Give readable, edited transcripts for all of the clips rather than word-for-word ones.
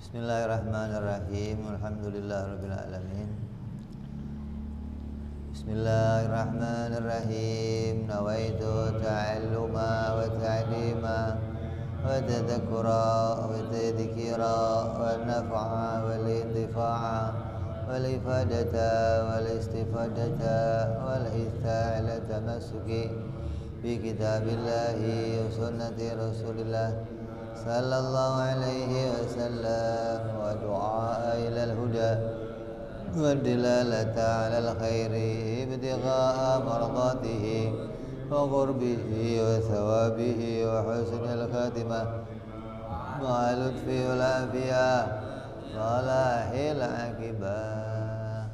Bismillahirrahmanirrahim. Alhamdulillahirabbil alamin. Bismillahirrahmanirrahim. Nawaitu ta'alluma wa ta'lima wa tadhakkura wa tadhkira wa naf'a wal intifa'a wal ifadata wal istifadata wal hitha ala tamassuki bi kitabillahi wa sunnati rasulillah sallallahu alaihi wasallam wa du'a ila al-huda wa dilalata ala al-khairi ibtigha'a mardatihi wa qurbihi wa thawabihi wa husnil khatimah wa lutfi wal afiyah salahil aqibah.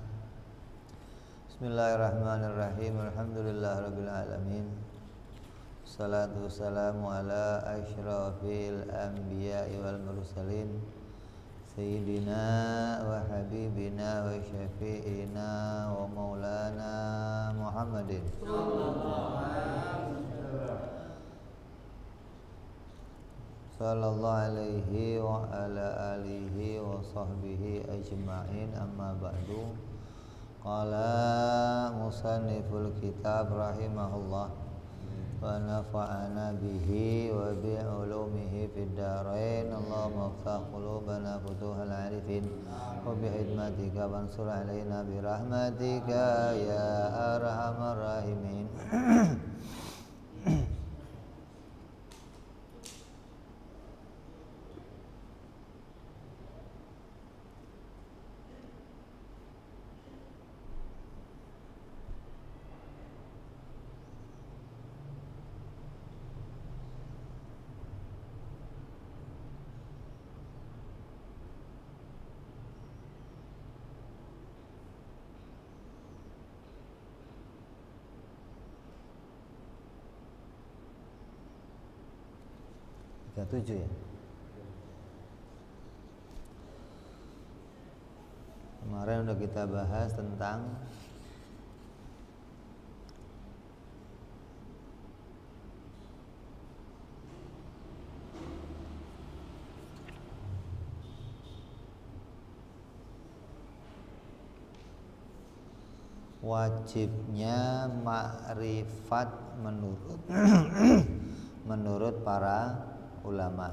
Bismillahirrahmanirrahim. Alhamdulillahirabbil alamin. Salatu wassalamu ala asyrafil anbiya'i wal mursalin Sayyidina wa habibina wa syafi'ina wa maulana Muhammadin sallallahu alaihi wa ala alihi wa sahbihi ajma'in, amma ba'du. Qala musanniful kitab rahimahullah wa nafa'ana bihi wa bi'ulumihi fid darain. Allahumma iftah qulubana futuhal arifin wa bihidmatika wansur alaina birahmatika ya arhamar rahimin. Tujuh ya. Kemarin udah kita bahas tentang wajibnya makrifat menurut para ulama.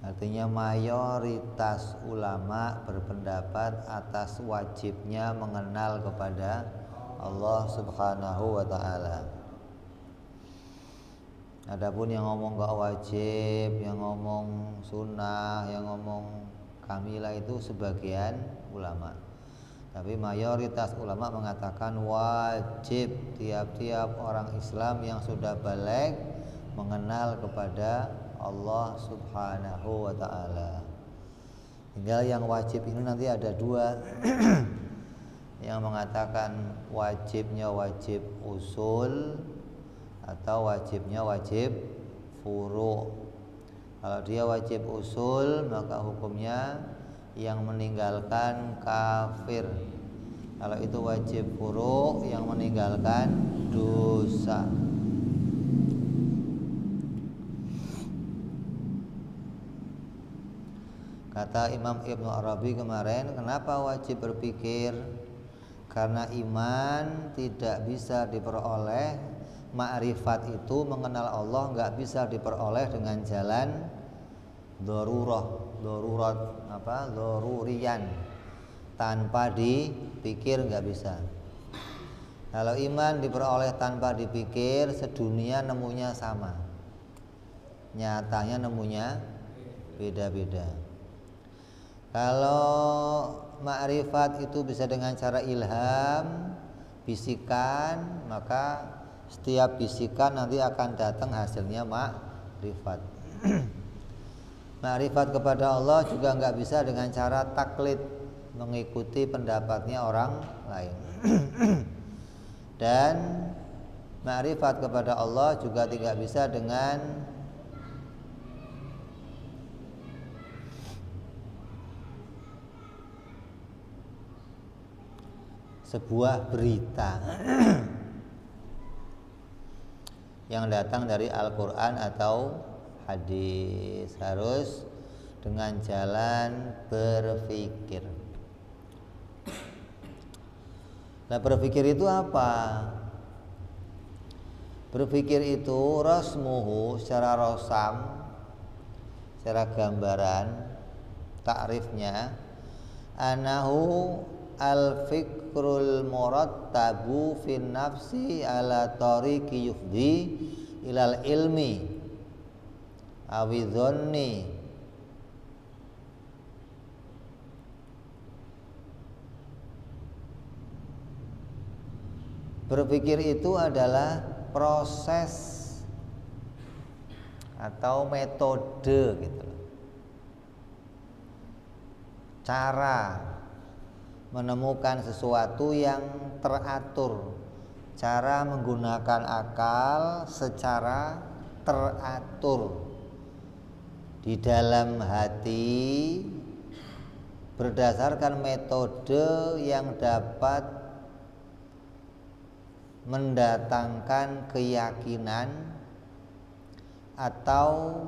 Artinya mayoritas ulama berpendapat atas wajibnya mengenal kepada Allah Subhanahu wa ta'ala. Adapun yang ngomong gak wajib, yang ngomong sunnah, yang ngomong kamilah itu sebagian ulama. Tapi mayoritas ulama mengatakan wajib tiap-tiap orang Islam yang sudah baligh mengenal kepada Allah Subhanahu wa ta'ala. Tinggal yang wajib ini nanti ada dua. Yang mengatakan wajibnya wajib usul atau wajibnya wajib furu'. Kalau dia wajib usul maka hukumnya yang meninggalkan kafir. Kalau itu wajib furu', yang meninggalkan dosa. Kata Imam Ibnu Arabi kemarin, kenapa wajib berpikir? Karena iman tidak bisa diperoleh, makrifat itu mengenal Allah nggak bisa diperoleh dengan jalan dorurian, tanpa dipikir nggak bisa. Kalau iman diperoleh tanpa dipikir, sedunia nemunya sama, nyatanya nemunya beda-beda. Kalau makrifat itu bisa dengan cara ilham, bisikan, maka setiap bisikan nanti akan datang hasilnya makrifat. Makrifat kepada Allah juga nggak bisa dengan cara taklid, mengikuti pendapatnya orang lain. Dan makrifat kepada Allah juga tidak bisa dengan sebuah berita. yang datang dari Al-Quran atau hadis, harus dengan jalan berpikir. Nah, berpikir itu apa? Berpikir itu rasmuhu secara rosam, secara gambaran, takrifnya anahu al-fikrul murattabu fin nafsi ala tariqi yufdi ilal ilmi awidhonni. Berpikir itu adalah proses atau metode gitu loh. Cara menemukan sesuatu yang teratur, cara menggunakan akal secara teratur di dalam hati berdasarkan metode yang dapat mendatangkan keyakinan atau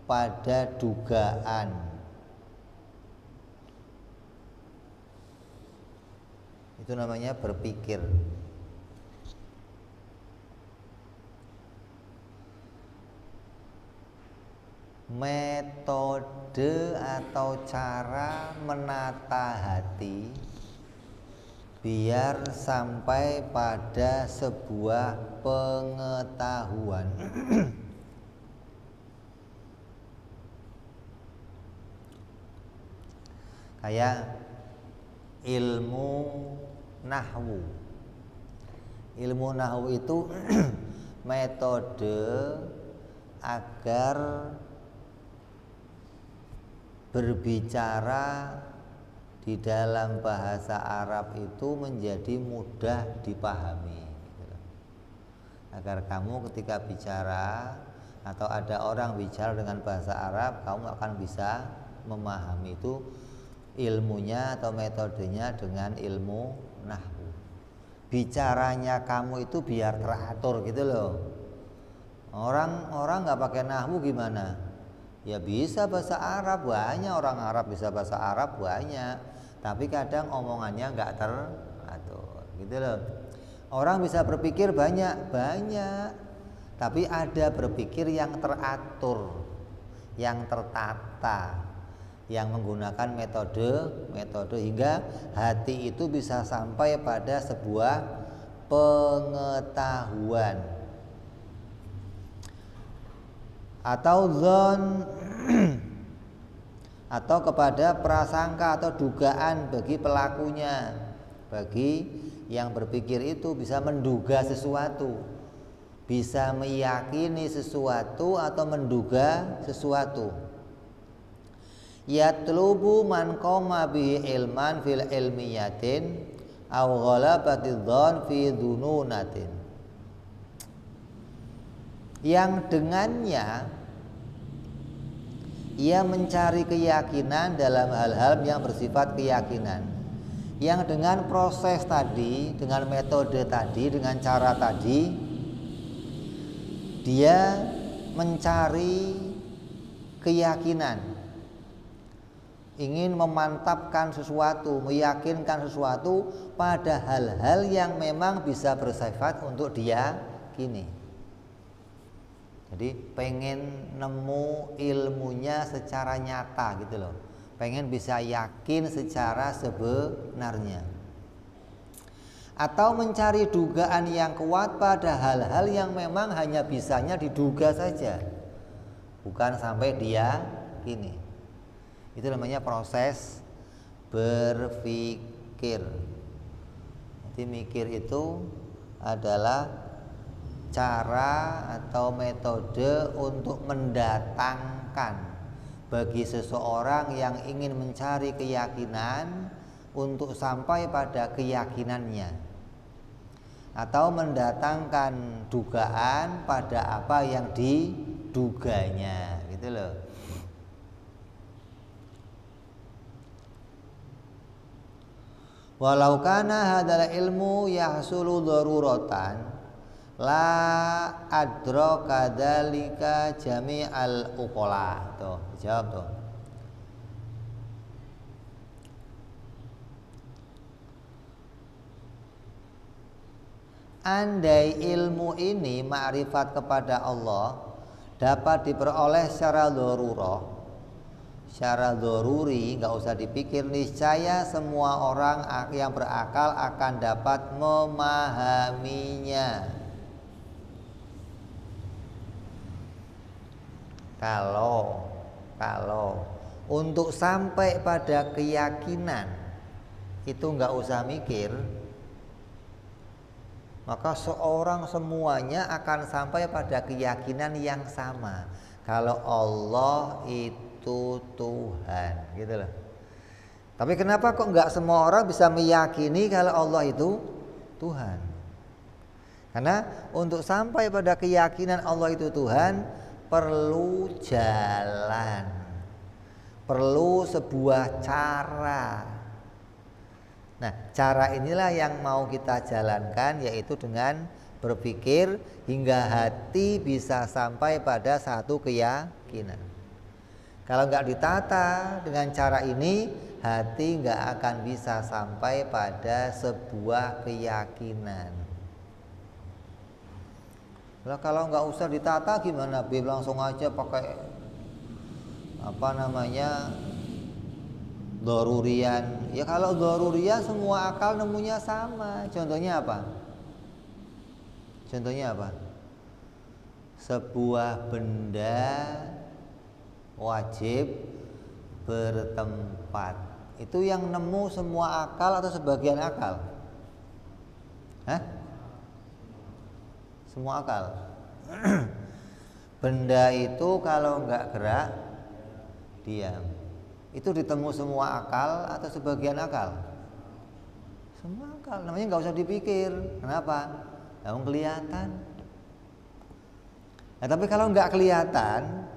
pada dugaan. Itu namanya berpikir. Metode atau cara menata hati biar sampai pada sebuah pengetahuan. Kayak ilmu nahwu. Ilmu nahwu itu metode agar berbicara di dalam bahasa Arab itu menjadi mudah dipahami, agar kamu ketika bicara atau ada orang bicara dengan bahasa Arab, kamu akan bisa memahami. Itu ilmunya atau metodenya dengan ilmu nahwu. Bicaranya kamu itu biar teratur gitu loh. Orang nggak pakai nahwu gimana? Ya bisa bahasa Arab, banyak orang Arab bisa bahasa Arab banyak, tapi kadang omongannya nggak teratur gitu loh. Orang bisa berpikir banyak, tapi ada berpikir yang teratur, yang tertata, yang menggunakan metode hingga hati itu bisa sampai pada sebuah pengetahuan. Atau zon atau kepada prasangka atau dugaan bagi pelakunya, bagi yang berpikir itu bisa menduga sesuatu, bisa meyakini sesuatu atau menduga sesuatu. Yatlubu man qama bihi ilman fil ilmiyatin aw ghalabati dzan fi dununatin, yang dengannya ia mencari keyakinan dalam hal-hal yang bersifat keyakinan, yang dengan proses tadi, dengan metode tadi, dengan cara tadi, dia mencari keyakinan, ingin memantapkan sesuatu, meyakinkan sesuatu pada hal-hal yang memang bisa bersifat untuk dia kini. Jadi pengen nemu ilmunya secara nyata gitu loh, pengen bisa yakin secara sebenarnya. Atau mencari dugaan yang kuat pada hal-hal yang memang hanya bisanya diduga saja, bukan sampai dia kini. Itu namanya proses berpikir. Jadi mikir itu adalah cara atau metode untuk mendatangkan bagi seseorang yang ingin mencari keyakinan untuk sampai pada keyakinannya, atau mendatangkan dugaan pada apa yang diduganya gitu loh. Walau kana hadzal ilmu yahsulu daruratan, la adraka dzalika jami'al uqala. Tuh, jawab tuh. Andai ilmu ini, ma'rifat kepada Allah, dapat diperoleh secara darurah, secara daruri, nggak usah dipikir, niscaya semua orang yang berakal akan dapat memahaminya. Kalau untuk sampai pada keyakinan itu nggak usah mikir, maka seorang semuanya akan sampai pada keyakinan yang sama. Kalau Allah itu Tuhan, gitu loh. Tapi kenapa kok nggak semua orang bisa meyakini kalau Allah itu Tuhan? Karena untuk sampai pada keyakinan Allah itu Tuhan perlu jalan, perlu sebuah cara. Nah, cara inilah yang mau kita jalankan, yaitu dengan berpikir hingga hati bisa sampai pada satu keyakinan. Kalau nggak ditata dengan cara ini, hati nggak akan bisa sampai pada sebuah keyakinan. Nah, kalau nggak usah ditata gimana, Beb? Langsung aja pakai darurian. Ya kalau darurian semua akal nemunya sama. Contohnya apa? Sebuah benda wajib bertempat. Itu yang nemu semua akal atau sebagian akal? Hah? Semua akal. Benda itu kalau nggak gerak, diam. Itu ditemu semua akal atau sebagian akal? Semua akal. Namanya nggak usah dipikir. Kenapa? Yang kelihatan. Nah, tapi kalau nggak kelihatan,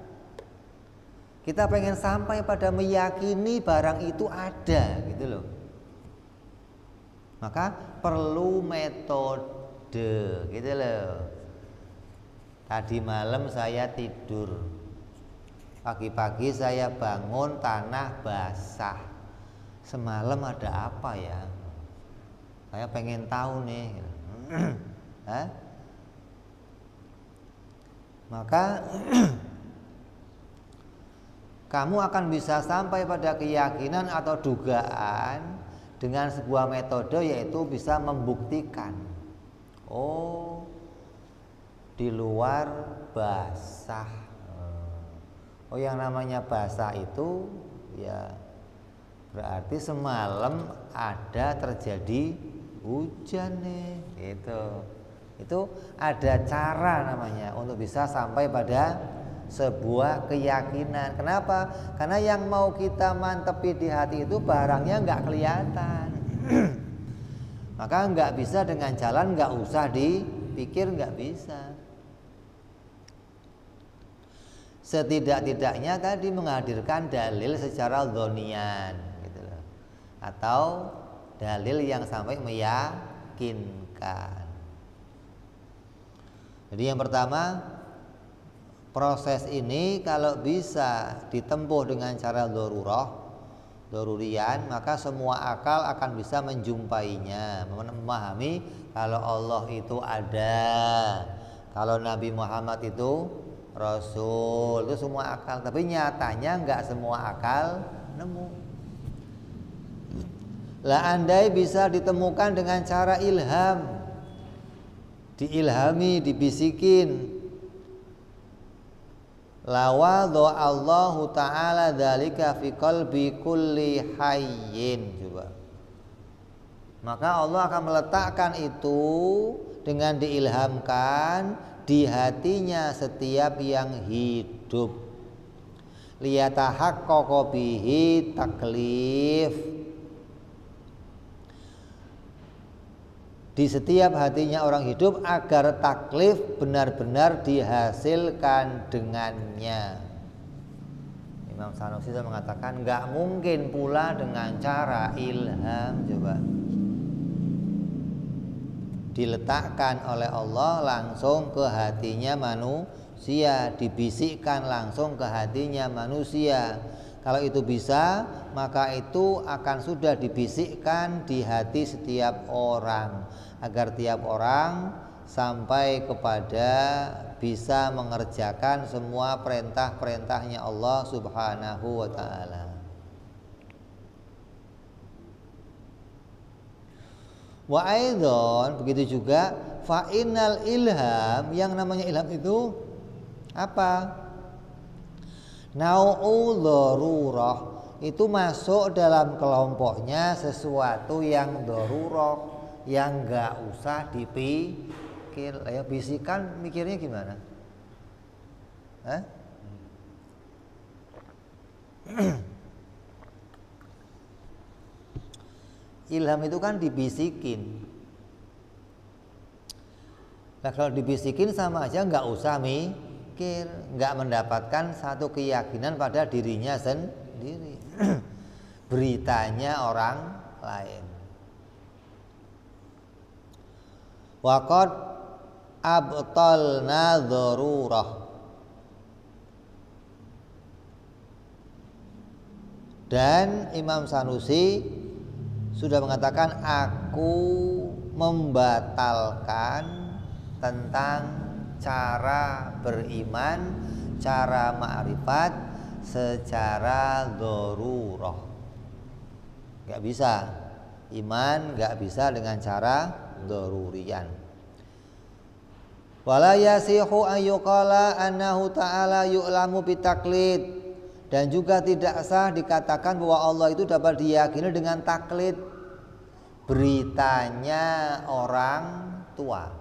kita pengen sampai pada meyakini barang itu ada, gitu loh. Maka perlu metode, gitu loh. Tadi malam saya tidur, pagi-pagi saya bangun tanah basah. Semalam ada apa ya? Saya pengen tahu nih. Hah? Maka kamu akan bisa sampai pada keyakinan atau dugaan dengan sebuah metode, yaitu bisa membuktikan. Oh, di luar basah. Oh, yang namanya basah itu ya berarti semalam ada terjadi hujan nih, gitu. Itu ada cara namanya untuk bisa sampai pada sebuah keyakinan. Kenapa? Karena yang mau kita mantepi di hati itu barangnya nggak kelihatan. Maka nggak bisa dengan jalan nggak usah dipikir, nggak bisa. Setidak-tidaknya tadi menghadirkan dalil secara dzonian, gitu loh. Atau dalil yang sampai meyakinkan. Jadi yang pertama, proses ini kalau bisa ditempuh dengan cara darurian, maka semua akal akan bisa menjumpainya, memahami kalau Allah itu ada, kalau Nabi Muhammad itu Rasul, itu semua akal. Tapi nyatanya nggak semua akal nemu. Lah andai bisa ditemukan dengan cara ilham, diilhami, dibisikin, lawadhu Allahu ta'ala dzalika fi qalbi kulli hayyin, coba. Maka Allah akan meletakkan itu dengan diilhamkan di hatinya setiap yang hidup. Liyatahaqqaqa bihi taklif. Di setiap hatinya orang hidup agar taklif benar-benar dihasilkan dengannya. Imam Sanusi mengatakan nggak mungkin pula dengan cara ilham, coba. diletakkan oleh Allah langsung ke hatinya manusia, dibisikkan langsung ke hatinya manusia. Kalau itu bisa, maka itu akan sudah dibisikkan di hati setiap orang, agar tiap orang sampai kepada bisa mengerjakan semua perintah-perintahnya Allah Subhanahu wa ta'ala. Wa aidon, begitu juga fa innal ilham, yang namanya ilham itu apa? Nau'u darurah, itu masuk dalam kelompoknya sesuatu yang darurah, yang enggak usah dipikir. Ya, bisikan mikirnya gimana? Hah? Ilham itu kan dibisikin. Nah, kalau dibisikin sama aja nggak usah mikir, nggak mendapatkan satu keyakinan pada dirinya sendiri. Beritanya orang lain. Waqad abtalna darurah. Dan Imam Sanusi sudah mengatakan, aku membatalkan tentang cara beriman, cara ma'rifat secara darurah. Gak bisa, iman gak bisa dengan cara darurian. Wala yasihu ayyuqala annahu ta'ala yu'lamu bitaklid. Dan juga tidak sah dikatakan bahwa Allah itu dapat diyakini dengan taklid, beritanya orang tua.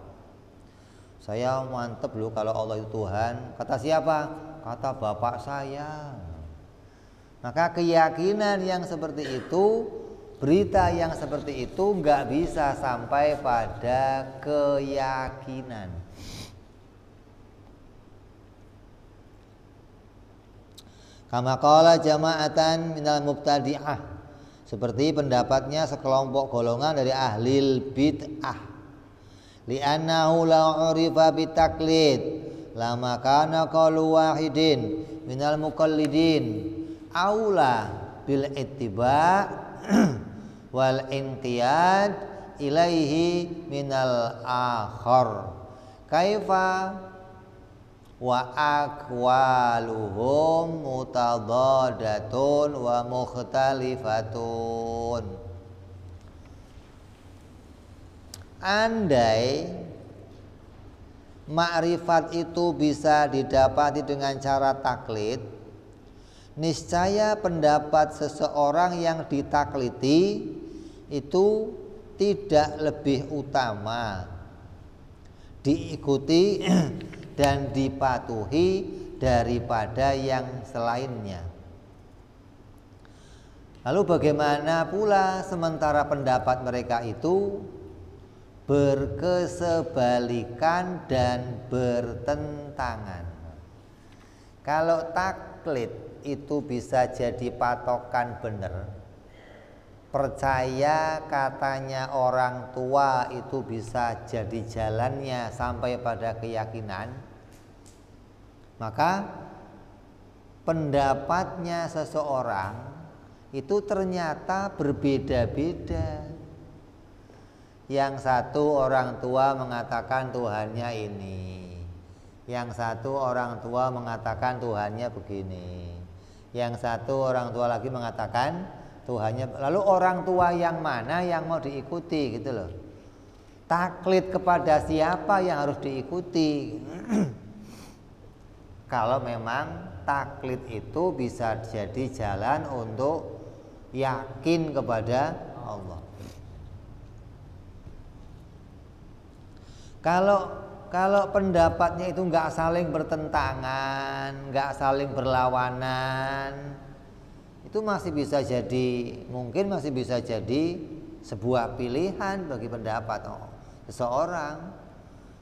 Saya mantep loh kalau Allah itu Tuhan. Kata siapa? Kata bapak saya. Maka keyakinan yang seperti itu, berita yang seperti itu nggak bisa sampai pada keyakinan. Kama qala jama'atan minal mubtadi'ah, seperti pendapatnya sekelompok golongan dari ahlil bid'ah. Li'annahu la urifa bitaklid lama kana qalu wahidin minal muqallidin aula bil ittiba' wal inqiyad ilaihi minal akhar. Kaifa wa aqwaluhum mutadadatun wa mukhtalifatun. Andai makrifat itu bisa didapati dengan cara taklid, niscaya pendapat seseorang yang ditakliti itu tidak lebih utama diikuti dan dipatuhi daripada yang selainnya. Lalu bagaimana pula sementara pendapat mereka itu berkesebalikan dan bertentangan? Kalau taklid itu bisa jadi patokan benar, percaya katanya orang tua itu bisa jadi jalannya sampai pada keyakinan, maka pendapatnya seseorang itu ternyata berbeda-beda. Yang satu orang tua mengatakan Tuhannya ini, yang satu orang tua mengatakan Tuhannya begini, yang satu orang tua lagi mengatakan Tuhannya. Lalu orang tua yang mana yang mau diikuti gitu loh. Taklid kepada siapa yang harus diikuti? Kalau memang taklid itu bisa jadi jalan untuk yakin kepada Allah. Kalau pendapatnya itu nggak saling bertentangan, nggak saling berlawanan, itu masih bisa jadi, mungkin masih bisa jadi sebuah pilihan bagi pendapat seseorang.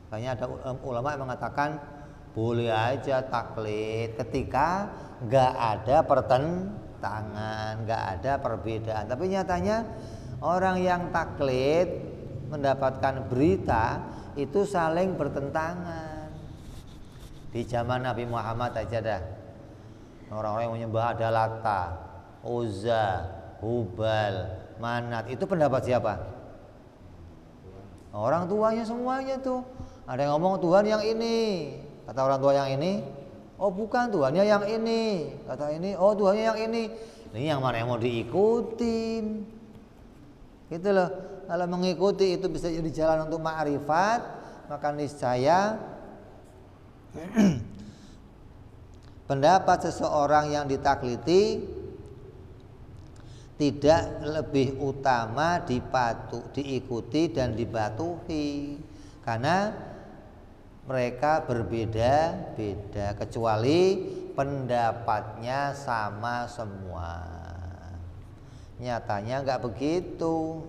Makanya ada ulama yang mengatakan boleh aja taklid ketika nggak ada pertentangan, nggak ada perbedaan. Tapi nyatanya orang yang taklid mendapatkan berita itu saling bertentangan. Di zaman Nabi Muhammad aja dah, orang-orang yang menyembah ada Lata, Uzza, Hubal, Manat, itu pendapat siapa? Orang tuanya semuanya tuh. Ada yang ngomong Tuhan yang ini, kata orang tua yang ini, oh bukan, Tuhannya yang ini, kata ini, oh Tuhannya yang ini. Ini yang mana yang mau diikutin? Gitu loh. Kalau mengikuti itu bisa jadi jalan untuk ma'rifat, maka niscaya pendapat seseorang yang ditakliti tidak lebih utama diikuti dan dipatuhi, karena mereka berbeda-beda, kecuali pendapatnya sama semua. Nyatanya nggak begitu.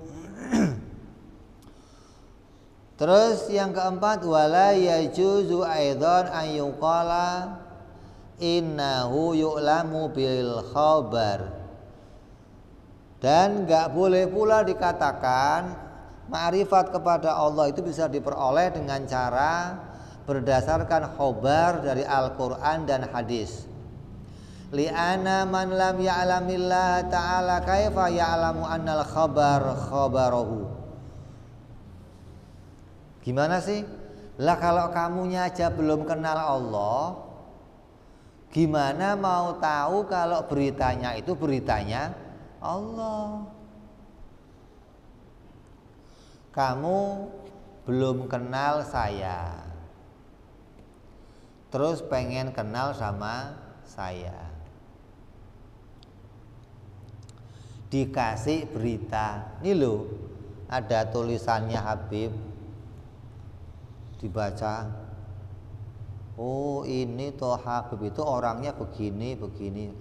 Terus yang keempat, wala yajuzu aidan an yuqala innahu yu'lamu bil khabar. Dan nggak boleh pula dikatakan ma'rifat kepada Allah itu bisa diperoleh dengan cara berdasarkan khobar dari Al-Quran dan hadis. Li'ana man lam ya'lamillah ta'ala kaifa ya'lamu annal khabar khabarahu. Gimana sih? Lah kalau kamunya aja belum kenal Allah, gimana mau tahu kalau beritanya itu beritanya Allah? Kamu belum kenal saya, terus pengen kenal sama saya, dikasih berita, ini loh ada tulisannya Habib, dibaca, oh ini toh Habib itu orangnya begini begini.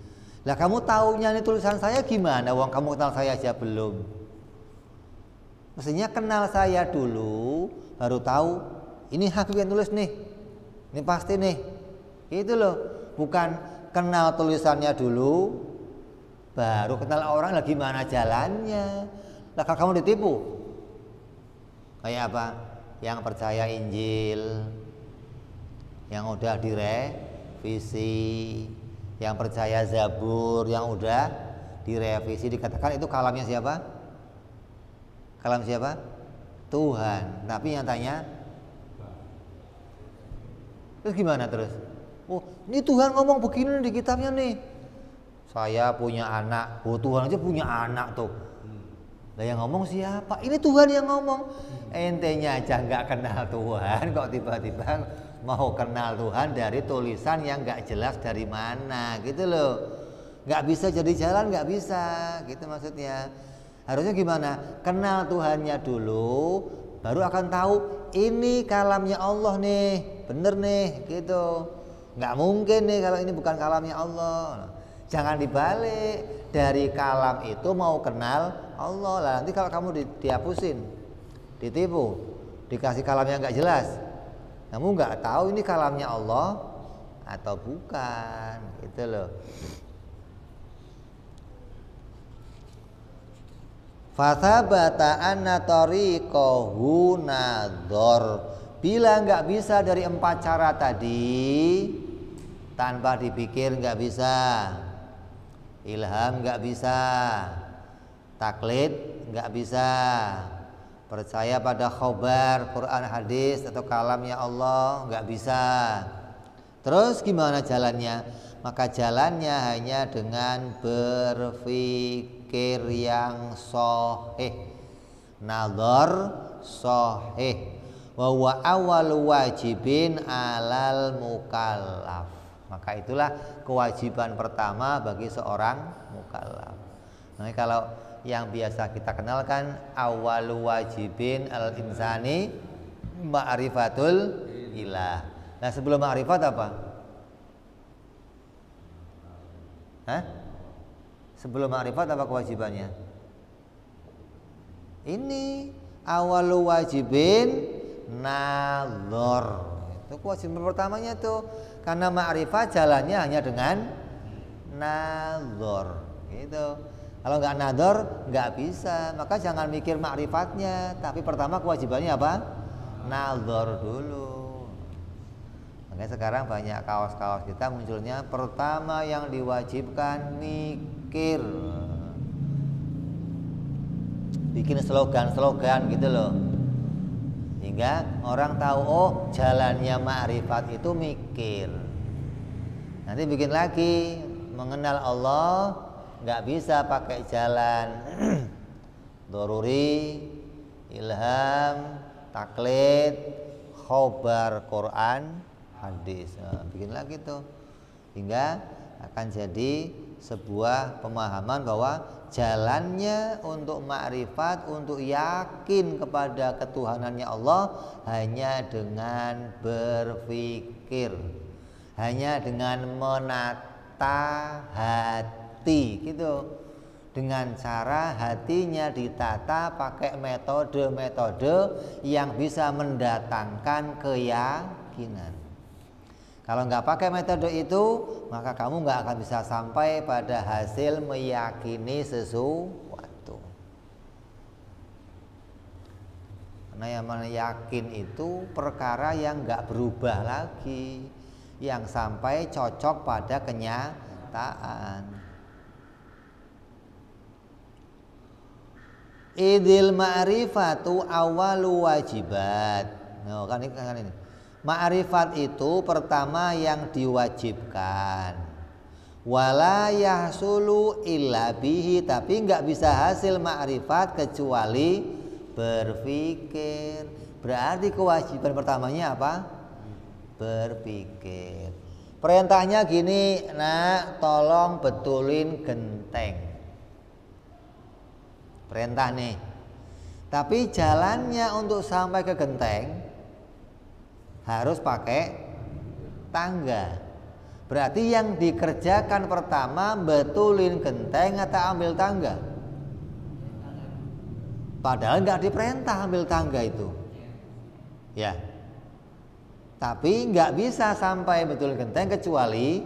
Lah kamu taunya ini tulisan saya gimana? Wong kamu kenal saya aja belum. Mestinya kenal saya dulu, baru tahu ini Habib yang tulis nih, ini pasti nih. Itu loh, bukan kenal tulisannya dulu, baru kenal orang lagi mana jalannya. Lah kalau kamu ditipu, kayak apa? Yang percaya Injil, yang udah direvisi, yang percaya Zabur, yang udah direvisi, dikatakan itu kalamnya siapa? Kalam siapa? Tuhan. Tapi nyatanya, terus gimana terus? Oh, ini Tuhan ngomong begini di kitabnya nih. Saya punya anak. Oh, Tuhan aja punya anak tuh. Lah yang ngomong siapa? Ini Tuhan yang ngomong. Entenya aja nggak kenal Tuhan, kok tiba-tiba mau kenal Tuhan dari tulisan yang nggak jelas dari mana, gitu loh. Nggak bisa jadi jalan, nggak bisa, gitu maksudnya. Harusnya gimana? Kenal Tuhannya dulu, baru akan tahu ini kalamnya Allah nih, bener nih, gitu. Nggak mungkin nih kalau ini bukan kalamnya Allah. Jangan dibalik, dari kalam itu mau kenal Allah. Lah nanti kalau kamu dihapusin, ditipu, dikasih kalam yang nggak jelas, kamu nggak tahu ini kalamnya Allah atau bukan, gitu loh. Fathabata anna tariqahu nadhar. Bila nggak bisa dari 4 cara tadi, tanpa dipikir nggak bisa, ilham nggak bisa, taklid nggak bisa, percaya pada khobar, Quran, hadis atau kalamnya Allah nggak bisa. Terus gimana jalannya? Maka jalannya hanya dengan berpikir yang sahih, nazar sahih. Wa huwa awal wajibin alal mukallaf. Maka itulah kewajiban pertama bagi seorang mukallaf. Nah, kalau yang biasa kita kenalkan awal wajibin al insani ma'rifatul ilah. Nah, sebelum ma'rifat apa? Hah? Sebelum ma'rifat apa kewajibannya? Ini awal wajibin nazar. Itu kewajiban pertamanya tuh. Karena ma'rifat jalannya hanya dengan nazar, gitu. Kalau nggak nador, nggak bisa. Maka jangan mikir ma'rifatnya, tapi pertama kewajibannya apa? Nador dulu. Makanya sekarang banyak kaos-kaos kita munculnya pertama yang diwajibkan mikir. Bikin slogan-slogan gitu loh. Sehingga orang tahu, oh jalannya ma'rifat itu mikir. Nanti bikin lagi, mengenal Allah nggak bisa pakai jalan doruri, ilham, taklid, khobar Quran, hadis. Nah, bikin lagi tuh, hingga akan jadi sebuah pemahaman bahwa jalannya untuk ma'rifat, untuk yakin kepada ketuhanannya Allah hanya dengan berpikir, hanya dengan menata hati gitu, dengan cara hatinya ditata pakai metode-metode yang bisa mendatangkan keyakinan. Kalau nggak pakai metode itu, maka kamu nggak akan bisa sampai pada hasil meyakini sesuatu. Karena yang yakin itu perkara yang nggak berubah lagi, yang sampai cocok pada kenyataan. Idil ma'rifatu awalu wajibat. Nah, kan ini. Ma'rifat itu pertama yang diwajibkan. Wala yahsulu illa bihi, tapi nggak bisa hasil ma'rifat kecuali berpikir. Berarti kewajiban pertamanya apa? Berpikir. Perintahnya gini, nak, tolong betulin genteng. Perintah nih. Tapi jalannya untuk sampai ke genteng harus pakai tangga. Berarti yang dikerjakan pertama betulin genteng atau ambil tangga? Padahal nggak diperintah ambil tangga itu. Ya. Tapi nggak bisa sampai betul genteng kecuali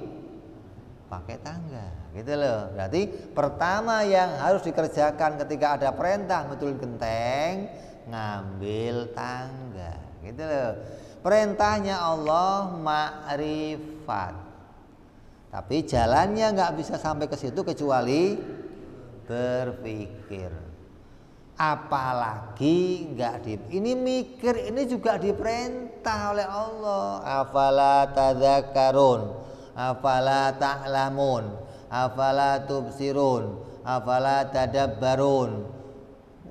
pakai tangga, gitu loh. Berarti pertama yang harus dikerjakan ketika ada perintah betul genteng, ngambil tangga, gitu loh. Perintahnya Allah ma'rifat, tapi jalannya nggak bisa sampai ke situ kecuali berpikir. Apalagi ini mikir, ini juga diperintah oleh Allah. Afala tadzakarun, afala ta'lamun, afala tubsirun, afala tadabbarun.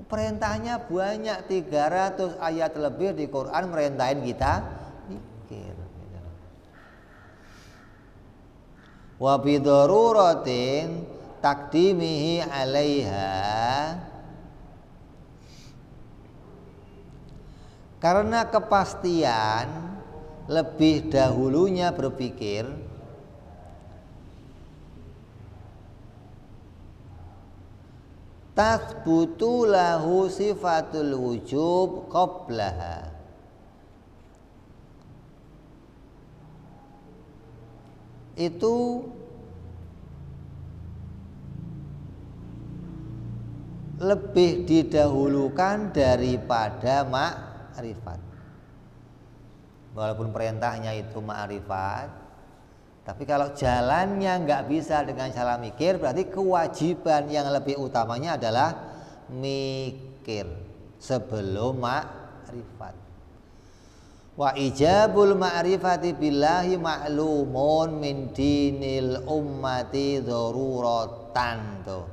Perintahnya banyak, 300 ayat lebih di Quran merintahin kita mikir. Wa bidaruratin takdimihi 'alaiha, karena kepastian lebih dahulunya berpikir, tathbutu lahu sifatul wujub qablaha. Itu lebih didahulukan daripada ma'rifat. Walaupun perintahnya itu ma'rifat, tapi kalau jalannya nggak bisa dengan cara mikir, berarti kewajiban yang lebih utamanya adalah mikir sebelum ma'rifat. Wa ijabul ma'rifati billahi ma'lumun min dinil ummati daruratan tuh.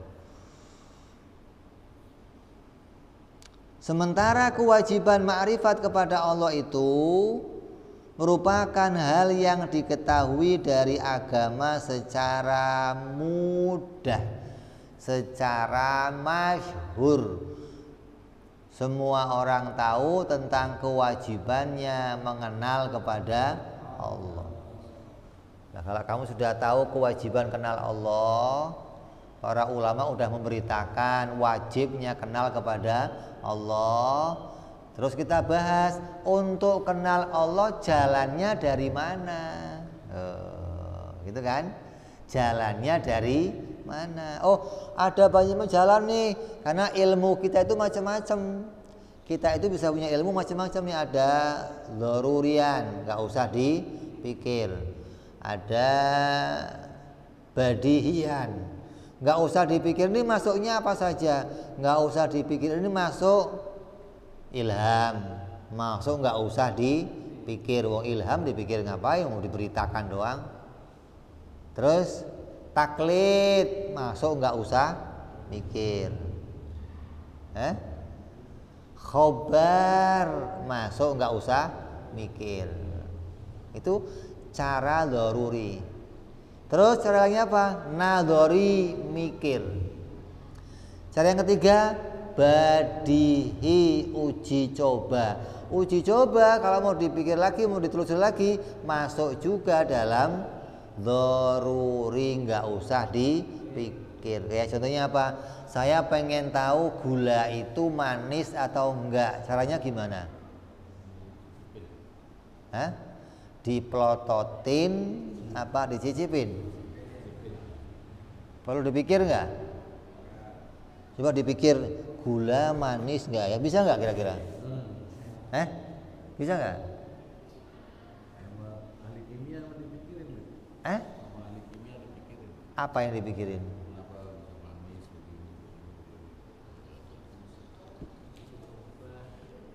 Sementara kewajiban ma'rifat kepada Allah itu merupakan hal yang diketahui dari agama secara mudah, secara masyhur. Semua orang tahu tentang kewajibannya mengenal kepada Allah. Nah, kalau kamu sudah tahu kewajiban kenal Allah, para ulama sudah memberitakan wajibnya kenal kepada Allah. Terus kita bahas untuk kenal Allah jalannya dari mana, gitu kan? Jalannya dari mana? Oh, ada banyak jalan nih. Karena ilmu kita itu macam-macam. Kita itu bisa punya ilmu macam-macam nih. Ada dzarurian, nggak usah dipikir. Ada badihian, nggak usah dipikir ini masuknya apa saja. Nggak usah dipikir ini masuk ilham. Masuk nggak usah dipikir. Wong ilham dipikir ngapain? Mau diberitakan doang. Terus taklid masuk nggak usah mikir. Khobar masuk nggak usah mikir. Itu cara dzaruri. Terus cara lainnya apa? Nadhari, mikir. Cara yang ketiga badihi, uji coba. Uji coba kalau mau dipikir lagi, mau ditelusuri lagi, masuk juga dalam dzaruri, nggak usah dipikir. Ya contohnya apa? Saya pengen tahu gula itu manis atau enggak. Caranya gimana? Diplototin apa dicicipin? Perlu dipikir nggak? Coba dipikir gula manis nggak ya? Bisa nggak kira-kira? Bisa nggak? Apa yang dipikirin?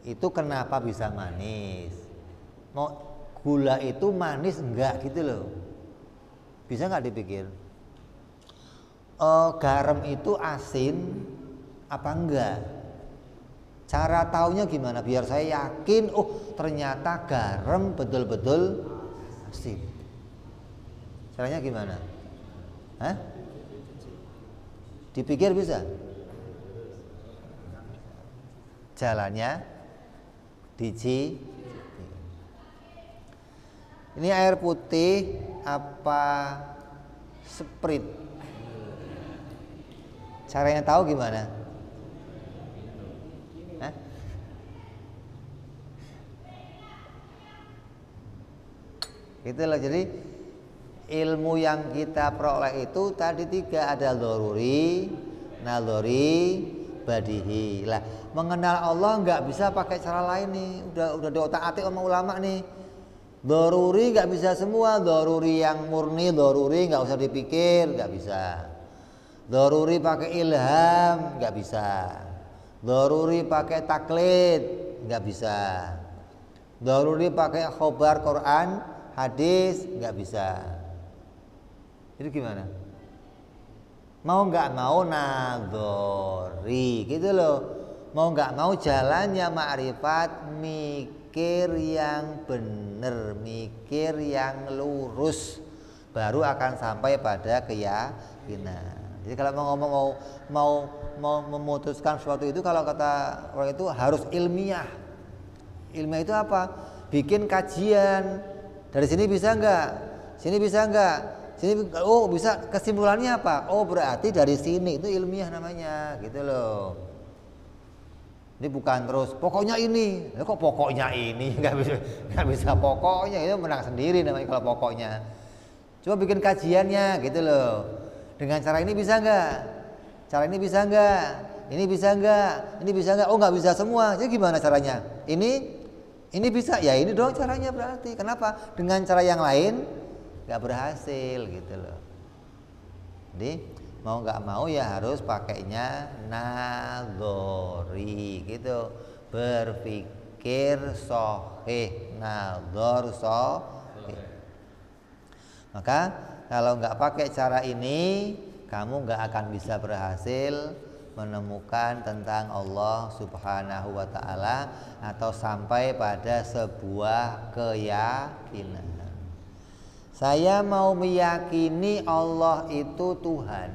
Itu kenapa bisa manis? Mau gula itu manis enggak gitu loh. Bisa nggak dipikir? Garam itu asin apa enggak? Cara taunya gimana? Biar saya yakin, oh ternyata garam betul-betul asin. Caranya gimana? Dipikir bisa? Jalannya dici. Ini air putih apa Sprite? Caranya tahu gimana? Gitu loh. Jadi ilmu yang kita peroleh itu tadi 3, ada dzaruri, nadhari, badihi. Lah, mengenal Allah nggak bisa pakai cara lain nih. Udah diotak-atik sama ulama nih. Dzaruri nggak bisa semua. Dzaruri yang murni dzaruri nggak usah dipikir, nggak bisa. Dzaruri pakai ilham nggak bisa. Dzaruri pakai taklid nggak bisa. Dzaruri pakai khobar Quran, hadis nggak bisa. Itu gimana? Mau nggak mau nadhari gitu loh. Mau nggak mau jalannya ma'rifat, mikir yang benar, mikir yang lurus, baru akan sampai pada keyakinan. Jadi kalau mau ngomong mau memutuskan sesuatu itu, kalau kata orang itu harus ilmiah. Ilmiah itu apa? Bikin kajian. Dari sini bisa nggak? Sini bisa nggak? Sini oh bisa, kesimpulannya apa? Oh berarti dari sini, itu ilmiah namanya, gitu loh. Ini bukan terus pokoknya ini. Kok pokoknya ini? Nggak bisa pokoknya, itu menang sendiri namanya kalau pokoknya. Coba bikin kajiannya, gitu loh. Dengan cara ini bisa nggak? Cara ini bisa nggak? Ini bisa nggak? Ini bisa nggak? Oh nggak bisa semua. Jadi gimana caranya? Ini bisa, ya ini doang caranya berarti. Kenapa? Dengan cara yang lain nggak berhasil gitu loh. Jadi mau nggak mau ya harus pakainya nadhari gitu. Berpikir sahih, nadhar sahih. Maka kalau nggak pakai cara ini, kamu nggak akan bisa berhasil menemukan tentang Allah Subhanahu wa ta'ala atau sampai pada sebuah keyakinan. Saya mau meyakini Allah itu Tuhan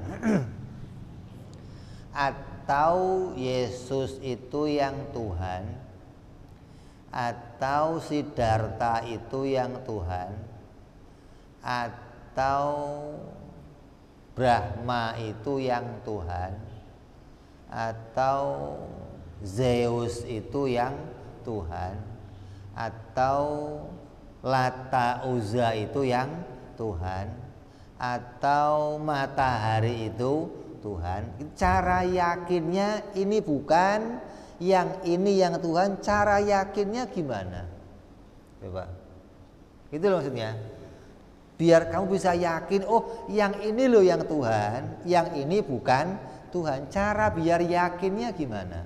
atau Yesus itu yang Tuhan, atau Siddhartha itu yang Tuhan, atau Brahma itu yang Tuhan, atau Zeus itu yang Tuhan, atau Lata Uzza itu yang Tuhan, atau matahari itu Tuhan. Cara yakinnya ini bukan, yang ini yang Tuhan. Cara yakinnya gimana? Coba. Itu loh maksudnya. Biar kamu bisa yakin, oh yang ini loh yang Tuhan, yang ini bukan Tuhan. Cara biar yakinnya gimana?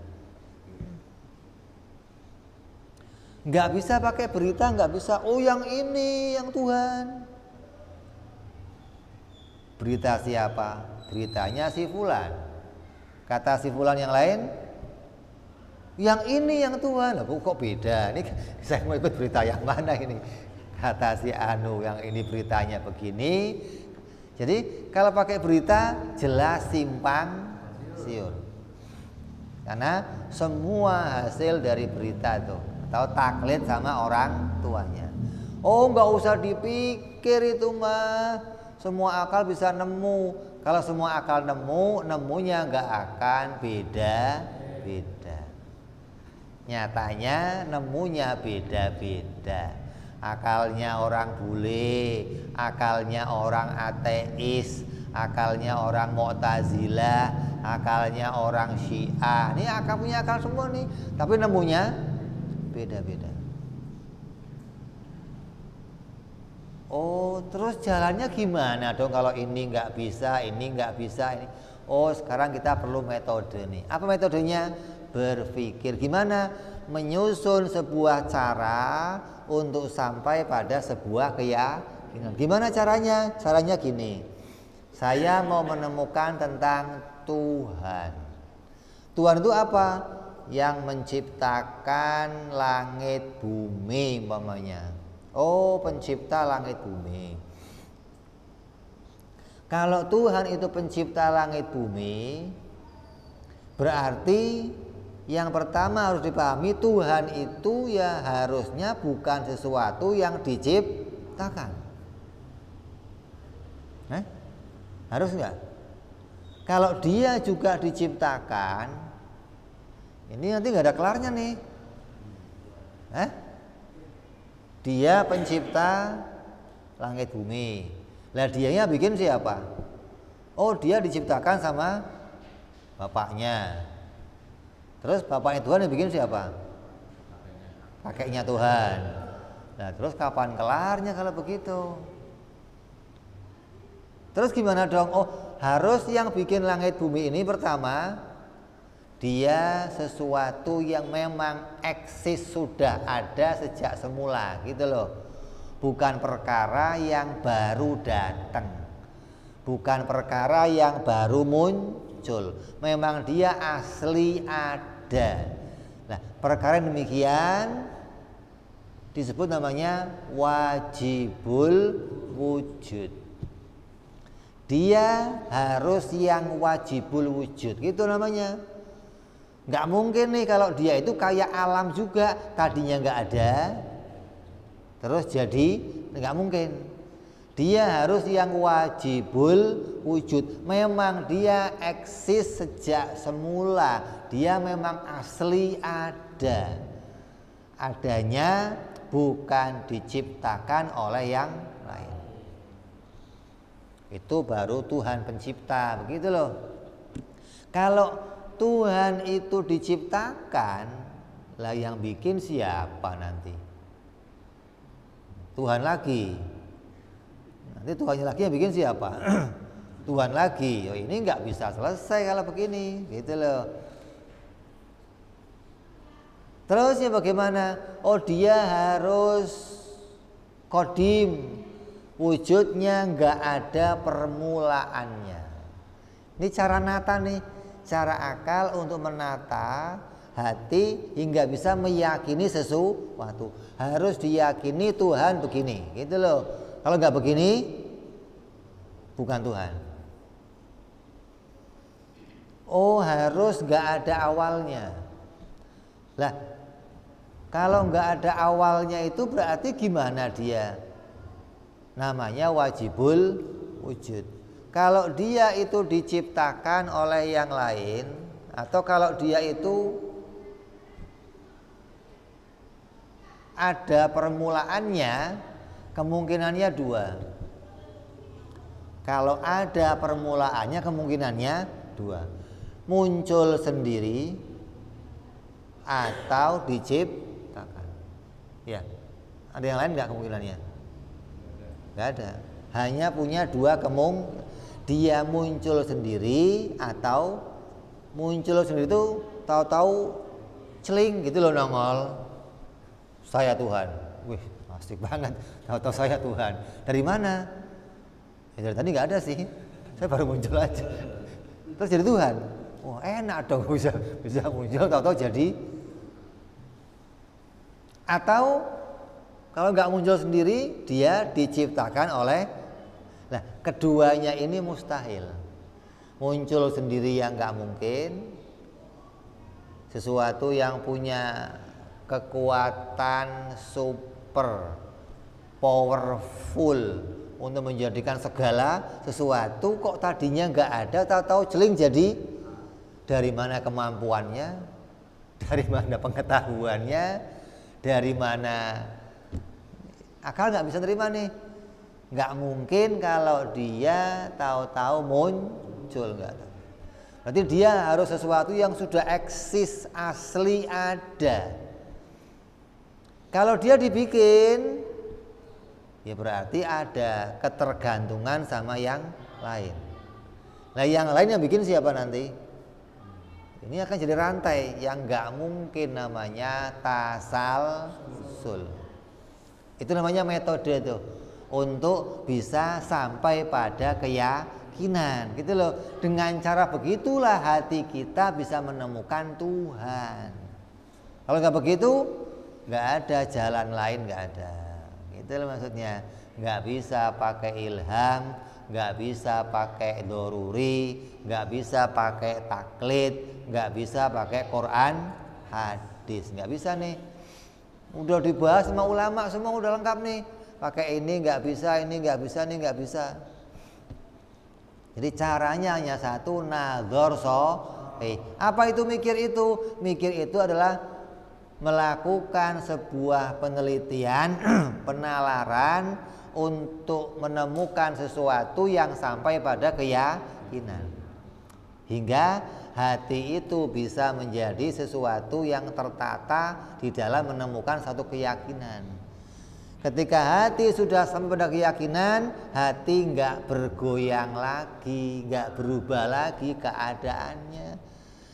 Nggak bisa pakai berita, nggak bisa, oh yang ini yang Tuhan. Berita siapa? Beritanya si fulan. Kata si fulan yang lain, yang ini yang Tuhan. Loh, kok beda? Ini saya mau ikut berita yang mana ini? Kata si anu, yang ini beritanya begini. Jadi kalau pakai berita jelas simpang siur. Karena semua hasil dari berita itu atau taklid sama orang tuanya. Oh, nggak usah dipikir itu mah, semua akal bisa nemu. Kalau semua akal nemu, nemunya nggak akan beda-beda. Nyatanya nemunya beda-beda. Akalnya orang bule, akalnya orang ateis, akalnya orang Mu'tazilah, akalnya orang Syiah. Ini akal punya akal semua nih, tapi nemunya beda-beda. Oh, terus jalannya gimana dong kalau ini nggak bisa, ini nggak bisa, ini. Oh, sekarang kita perlu metode nih. Apa metodenya? Berpikir gimana menyusun sebuah cara untuk sampai pada sebuah keyakinan. Gimana caranya? Caranya gini. Saya mau menemukan tentang Tuhan. Tuhan itu apa? Yang menciptakan langit bumi umpamanya. Oh, pencipta langit bumi. Kalau Tuhan itu pencipta langit bumi, berarti yang pertama harus dipahami, Tuhan itu ya harusnya bukan sesuatu yang diciptakan. Harus enggak? Kalau dia juga diciptakan, ini nanti nggak ada kelarnya nih. Dia pencipta langit bumi. Lah dianya bikin siapa? Oh, dia diciptakan sama bapaknya. Terus bapaknya Tuhan yang bikin siapa? Kakeknya Tuhan. Nah, terus kapan kelarnya kalau begitu? Terus gimana dong? Oh, harus yang bikin langit bumi ini pertama, dia sesuatu yang memang eksis, sudah ada sejak semula gitu loh. Bukan perkara yang baru datang, bukan perkara yang baru muncul. Memang dia asli ada. Nah, perkara yang demikian disebut namanya wajibul wujud. Dia harus yang wajibul wujud, gitu namanya. Nggak mungkin nih kalau dia itu kayak alam juga, tadinya nggak ada, terus jadi, nggak mungkin. Dia harus yang wajibul wujud. Memang dia eksis sejak semula, dia memang asli ada. Adanya bukan diciptakan oleh yang lain. Itu baru Tuhan pencipta, begitu loh. Kalau Tuhan itu diciptakan, lah yang bikin siapa nanti? Tuhan lagi. Nanti Tuhannya lagi yang bikin siapa? Tuhan lagi. Oh, ini nggak bisa selesai kalau begini, gitu loh. Terus ya bagaimana? Oh, dia harus kodim, wujudnya nggak ada permulaannya. Ini cara nata nih, cara akal untuk menata hati hingga bisa meyakini sesuatu. Harus diyakini Tuhan begini, gitu loh. Kalau nggak begini, bukan Tuhan. Oh, harus nggak ada awalnya. Lah, kalau nggak ada awalnya itu berarti gimana dia? Namanya wajibul wujud. Kalau dia itu diciptakan oleh yang lain, atau kalau dia itu ada permulaannya, kemungkinannya dua. Kalau ada permulaannya kemungkinannya dua. Muncul sendiri atau diciptakan. Ya. Ada yang lain nggak kemungkinannya? Nggak ada. Hanya punya dua kemungkinan. Dia muncul sendiri atau muncul sendiri itu tahu-tahu celing gitu loh nongol. Saya Tuhan. Wih, asik banget. Tahu-tahu saya Tuhan. Dari mana? Ya, dari tadi nggak ada sih. Saya baru muncul aja. Terus jadi Tuhan. Wah, enak dong bisa muncul tahu-tahu jadi. Atau kalau nggak muncul sendiri, dia diciptakan oleh. Nah, keduanya ini mustahil. Muncul sendiri yang nggak mungkin. Sesuatu yang punya kekuatan super powerful untuk menjadikan segala sesuatu kok tadinya nggak ada, tahu-tahu celing jadi. Dari mana kemampuannya, dari mana pengetahuannya, dari mana akal nggak bisa terima nih. Nggak mungkin kalau dia tahu-tahu muncul, nggak tahu. Berarti dia harus sesuatu yang sudah eksis, asli ada. Kalau dia dibikin, ya berarti ada ketergantungan sama yang lain. Nah, yang lain yang bikin siapa nanti? Ini akan jadi rantai yang nggak mungkin, namanya tasalsul. Itu namanya metode tuh untuk bisa sampai pada keyakinan, gitu loh. Dengan cara begitulah hati kita bisa menemukan Tuhan. Kalau nggak begitu, nggak ada jalan lain, nggak ada. Itu loh maksudnya. Nggak bisa pakai ilham, nggak bisa pakai doruri, nggak bisa pakai taklid, nggak bisa pakai Quran, hadis, nggak bisa nih. Udah dibahas sama ulama semua udah lengkap nih. Pakai ini nggak bisa, ini nggak bisa, ini nggak bisa. Jadi caranya hanya satu, nadzor sholih. Apa itu mikir itu? Mikir itu adalah melakukan sebuah penelitian, penalaran untuk menemukan sesuatu yang sampai pada keyakinan. Hingga hati itu bisa menjadi sesuatu yang tertata di dalam menemukan satu keyakinan. Ketika hati sudah sampai pada keyakinan, hati nggak bergoyang lagi, nggak berubah lagi keadaannya.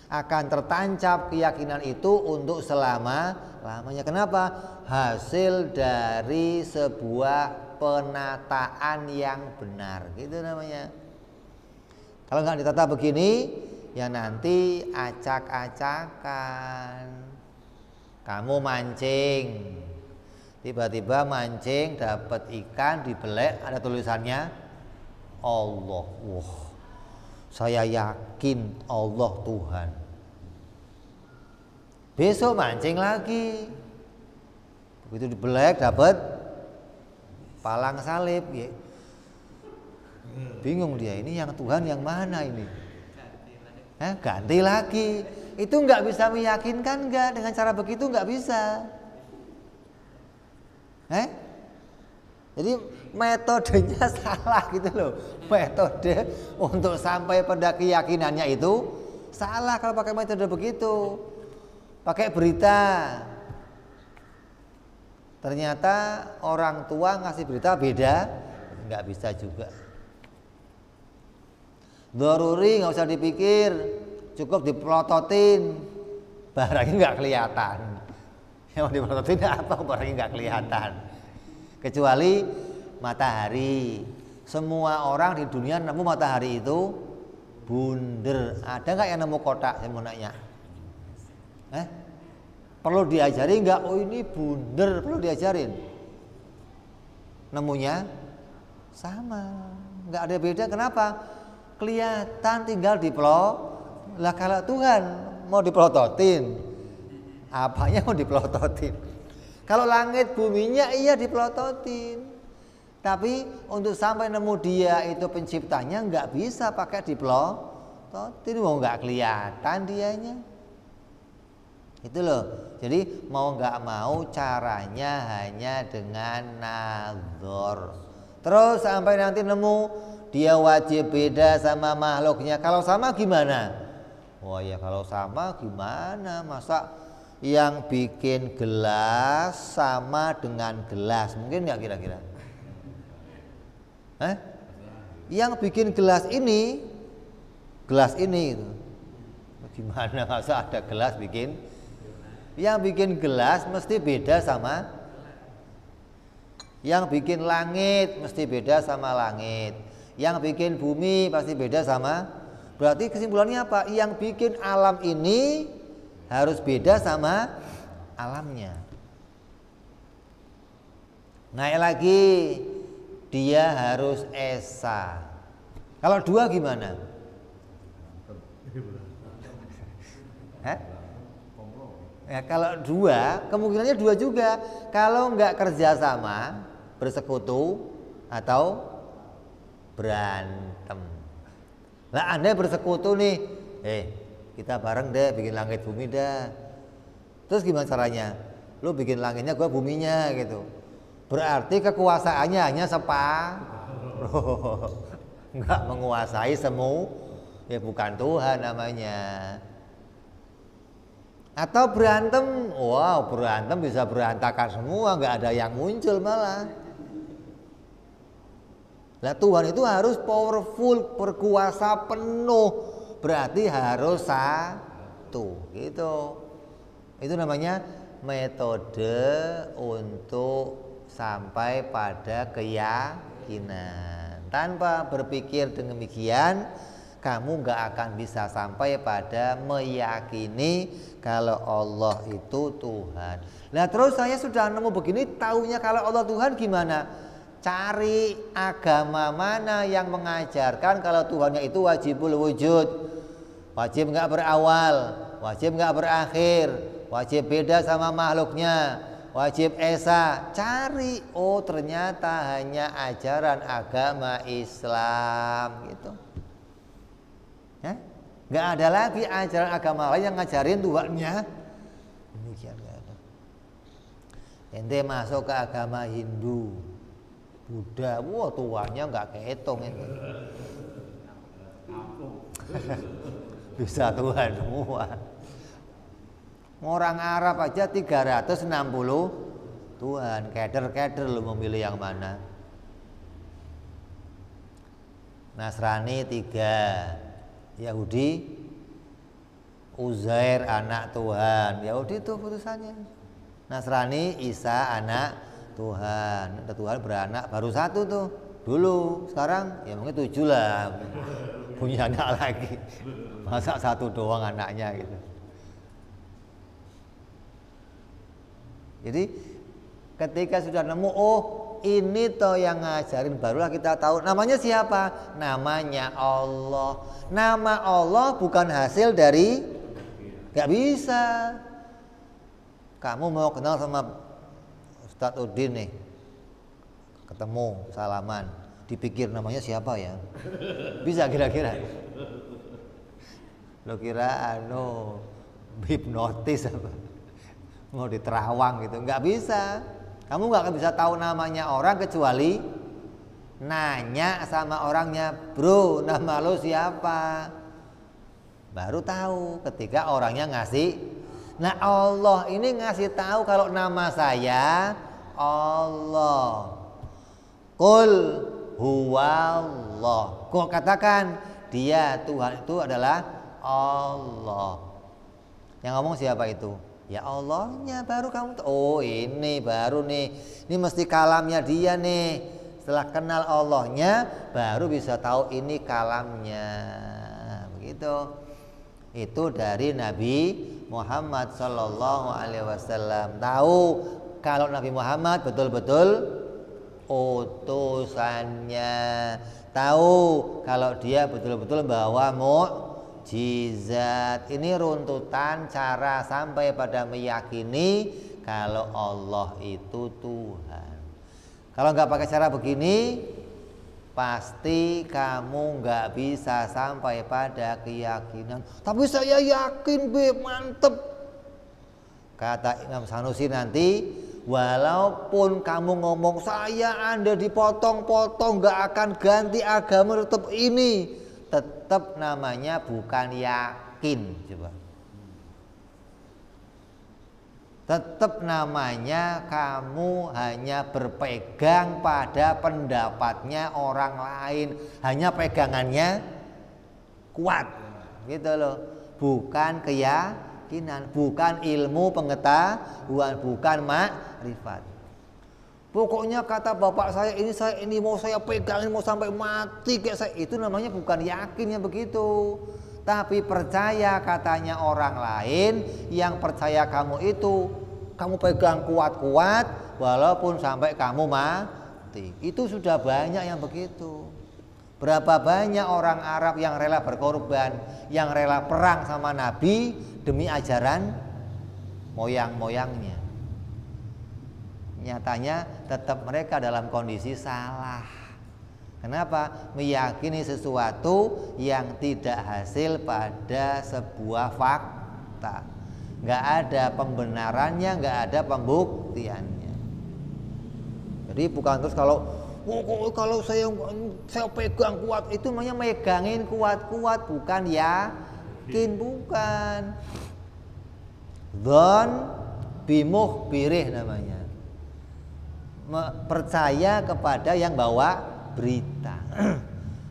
Akan tertancap keyakinan itu untuk selama-lamanya. Kenapa? Hasil dari sebuah penataan yang benar, gitu namanya. Kalau nggak ditata begini, ya nanti acak-acakan. Kamu mancing, tiba-tiba mancing dapat ikan dibelek, ada tulisannya Allah. Wah, saya yakin Allah Tuhan. Besok mancing lagi, begitu dibelek dapat palang salib, ya. Bingung dia, ini yang Tuhan yang mana ini? Ganti lagi. Itu nggak bisa meyakinkan, nggak, dengan cara begitu nggak bisa. Jadi metodenya salah gitu loh. Metode untuk sampai pada keyakinannya itu salah kalau pakai metode begitu. Pakai berita, ternyata orang tua ngasih berita beda, nggak bisa juga. Doruri nggak usah dipikir, cukup dipelototin, barangnya nggak kelihatan. Yang dipelototin apa? Barangnya nggak kelihatan. Kecuali matahari. Semua orang di dunia nemu matahari itu bunder. Ada nggak yang nemu kotak? Saya mau nanya. Perlu diajari nggak? Oh ini bunder, perlu diajarin. Nemunya sama, nggak ada beda. Kenapa? Kelihatan, tinggal diplot. Lah kalau Tuhan mau dipelototin, apanya mau dipelototin? Kalau langit buminya iya dipelototin, tapi untuk sampai nemu dia itu penciptanya nggak bisa pakai diplototin, mau nggak kelihatan dianya. Itu loh. Jadi mau nggak mau caranya hanya dengan nadzor. Terus sampai nanti nemu dia wajib beda sama makhluknya. Kalau sama gimana? Wah ya kalau sama gimana? Masa yang bikin gelas sama dengan gelas? Mungkin nggak kira-kira? Yang bikin gelas ini itu. Gimana masa ada gelas bikin? Yang bikin gelas mesti beda sama yang bikin langit, mesti beda sama langit. Yang bikin bumi pasti beda sama. Berarti kesimpulannya apa? Yang bikin alam ini harus beda sama alamnya. Naik lagi, dia harus esa. Kalau dua gimana? Ya, kalau dua, kemungkinannya dua juga. Kalau nggak kerjasama, bersekutu atau berantem. Lah Anda bersekutu nih, kita bareng deh bikin langit bumi dah. Terus gimana caranya? Lu bikin langitnya, gua buminya gitu. Berarti kekuasaannya hanya separuh. Nggak menguasai semua, ya bukan Tuhan namanya. Atau berantem, wow berantem bisa berantakan semua, nggak ada yang muncul malah. Nah Tuhan itu harus powerful, berkuasa penuh, berarti harus satu, gitu. Itu namanya metode untuk sampai pada keyakinan. Tanpa berpikir demikian, kamu nggak akan bisa sampai pada meyakini kalau Allah itu Tuhan. Nah terus saya sudah nemu begini, taunya kalau Allah Tuhan gimana? Cari agama mana yang mengajarkan kalau Tuhannya itu wajibul wujud, wajib nggak berawal, wajib nggak berakhir, wajib beda sama makhluknya, wajib esa. Cari, oh ternyata hanya ajaran agama Islam gitu. Nggak ada lagi ajaran agama lain yang ngajarin Tuhannya. Demikian nggak ada. Ente masuk ke agama Hindu, Buddha, wah Tuhannya nggak kehitung itu. Bisa Tuhan semua. Orang Arab aja 360 Tuhan. Keder lu memilih yang mana? Nasrani 3, Yahudi Uzair anak Tuhan. Yahudi itu putusannya. Nasrani Isa anak Tuhan. Tuhan beranak baru 1 tuh dulu. Sekarang ya mungkin 7 lah. Punya anak lagi. Masa 1 doang anaknya gitu. Jadi ketika sudah nemu, oh ini toh yang ngajarin, barulah kita tahu namanya siapa? Namanya Allah. Nama Allah bukan hasil dari, gak bisa. Kamu mau kenal sama Ustadz Udin nih, ketemu salaman, dipikir namanya siapa ya? Bisa kira-kira? Lo kira hipnotis apa? Mau diterawang gitu? Nggak bisa. Kamu nggak akan bisa tahu namanya orang kecuali nanya sama orangnya, bro, nama lo siapa? Baru tahu ketika orangnya ngasih. Nah Allah ini ngasih tahu kalau nama saya Allah. Qul huwallah. Kau katakan dia Tuhan itu adalah Allah. Yang ngomong siapa itu? Ya Allahnya. Baru kamu tahu, oh ini baru nih, ini mesti kalamnya dia nih. Setelah kenal Allahnya baru bisa tahu ini kalamnya. Begitu. Itu dari Nabi Muhammad Sallallahu Alaihi Wasallam. Tahu kalau Nabi Muhammad betul-betul utusannya. Tahu kalau dia betul-betul bawa mukjizat. Ini runtutan cara sampai pada meyakini kalau Allah itu Tuhan. Kalau nggak pakai cara begini, pasti kamu nggak bisa sampai pada keyakinan. Tapi saya yakin, be, mantep. Kata Imam Sanusi nanti, walaupun kamu ngomong saya Anda dipotong-potong nggak akan ganti agama tetap ini, tetap namanya bukan yakin. Coba. Tetap namanya kamu hanya berpegang pada pendapatnya orang lain, hanya pegangannya kuat, gitu loh. Bukan keyakinan, bukan ilmu pengetahuan, bukan makrifat. Pokoknya kata bapak saya ini mau saya pegangin mau sampai mati kayak saya, itu namanya bukan yakinnya begitu. Tapi percaya katanya orang lain, yang percaya kamu itu kamu pegang kuat-kuat walaupun sampai kamu mati. Itu sudah banyak yang begitu. Berapa banyak orang Arab yang rela berkorban, yang rela perang sama Nabi demi ajaran moyang-moyangnya. Nyatanya tetap mereka dalam kondisi salah. Kenapa? Meyakini sesuatu yang tidak hasil pada sebuah fakta. Nggak ada pembenarannya, nggak ada pembuktiannya. Jadi bukan terus kalau saya pegang kuat, itu namanya megangin kuat-kuat, bukan yakin, bukan. Dzon bimukhbirih namanya. Percaya kepada yang bawa berita.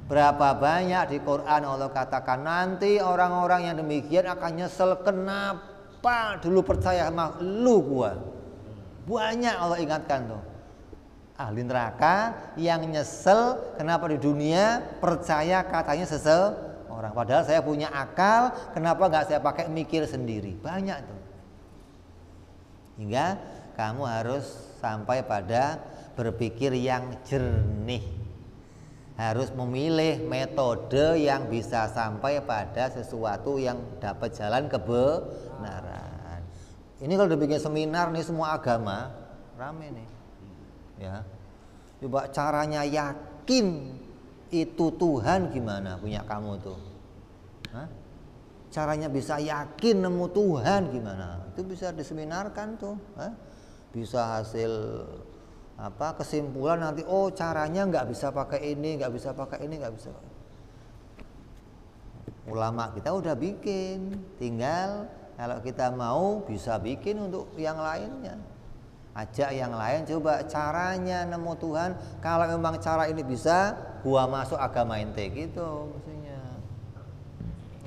Berapa banyak di Quran Allah katakan nanti orang-orang yang demikian akan nyesel, kenapa dulu percaya sama lu gua. Banyak Allah ingatkan tuh. Ahli neraka yang nyesel kenapa di dunia percaya katanya seseorang, padahal saya punya akal, kenapa nggak saya pakai mikir sendiri. Banyak tuh. Hingga kamu harus sampai pada berpikir yang jernih. Harus memilih metode yang bisa sampai pada sesuatu yang dapat jalan kebenaran. Ini kalau udah bikin seminar nih semua agama rame nih. Ya. Coba caranya yakin itu Tuhan gimana punya kamu tuh? Hah? Caranya bisa yakin nemu Tuhan gimana? Itu bisa diseminarkan tuh. Hah? Bisa hasil kesimpulan nanti, oh caranya nggak bisa pakai ini, nggak bisa pakai ini, nggak bisa. Ulama kita udah bikin, tinggal kalau kita mau bisa bikin untuk yang lainnya. Ajak yang lain, coba caranya nemu Tuhan. Kalau memang cara ini bisa, gua masuk agama ente gitu maksudnya.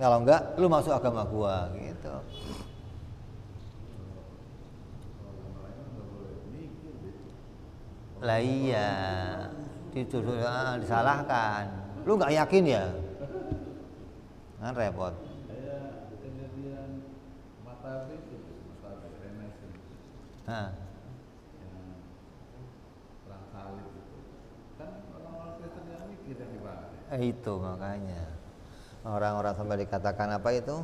Kalau enggak, lu masuk agama gua gitu. Lah iya, disalahkan. Lu nggak yakin ya? Kan repot. Kejadian mata itu, Nah. perang salib itu, kan orang-orang Kristen yang mikir yang dibahas. Itu makanya orang-orang sampai dikatakan apa itu?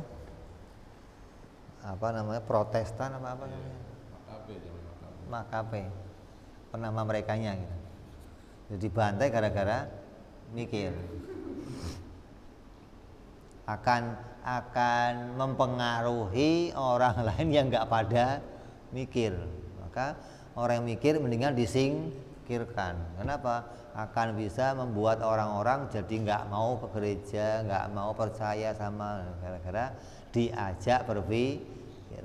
Apa namanya? Protestan apa namanya? Makabe. Penama merekanya gitu. Jadi bantai gara-gara mikir. Akan mempengaruhi orang lain yang nggak pada mikir. Maka orang yang mikir mendingan disingkirkan. Kenapa? Akan bisa membuat orang-orang jadi nggak mau ke gereja, nggak mau percaya sama, gara-gara diajak berpikir.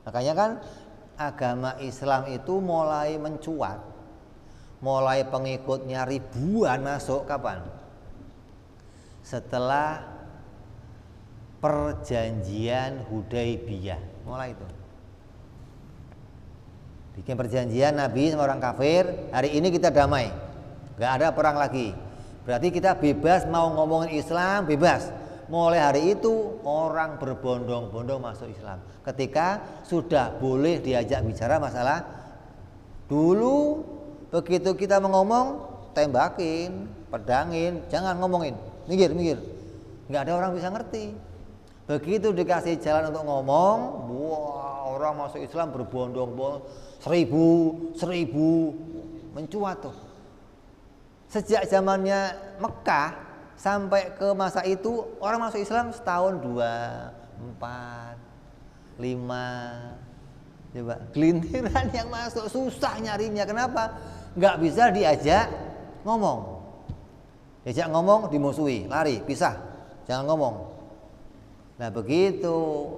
Makanya kan agama Islam itu mulai mencuat, mulai pengikutnya ribuan masuk kapan? Setelah perjanjian Hudaibiyah, mulai itu. Bikin perjanjian Nabi sama orang kafir, hari ini kita damai, nggak ada perang lagi. Berarti kita bebas mau ngomongin Islam, bebas. Mulai hari itu orang berbondong-bondong masuk Islam. Ketika sudah boleh diajak bicara masalah, dulu begitu kita mau ngomong, tembakin, pedangin, jangan ngomongin, minggir. Nggak ada orang bisa ngerti. Begitu dikasih jalan untuk ngomong, wah orang masuk Islam berbondong-bondong, seribu mencuat tuh. Sejak zamannya Mekah sampai ke masa itu orang masuk Islam setahun 2, 4, 5, Coba gelintiran yang masuk susah nyarinya. Kenapa? Nggak bisa diajak ngomong. Diajak ngomong dimusuhi, lari, pisah, jangan ngomong. Nah begitu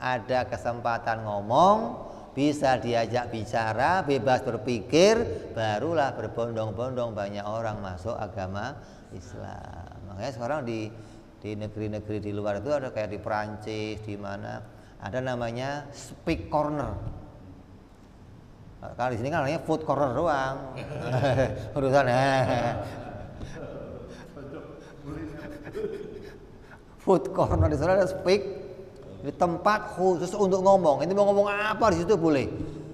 ada kesempatan ngomong, bisa diajak bicara, bebas berpikir, barulah berbondong-bondong banyak orang masuk agama Islam. Makanya sekarang di negeri-negeri di luar itu ada kayak di Perancis, di mana ada namanya speak corner. Kalau di sini kan namanya food corner doang. Urusan food corner di sana ada speak, di tempat khusus untuk ngomong. Ini mau ngomong apa di situ boleh.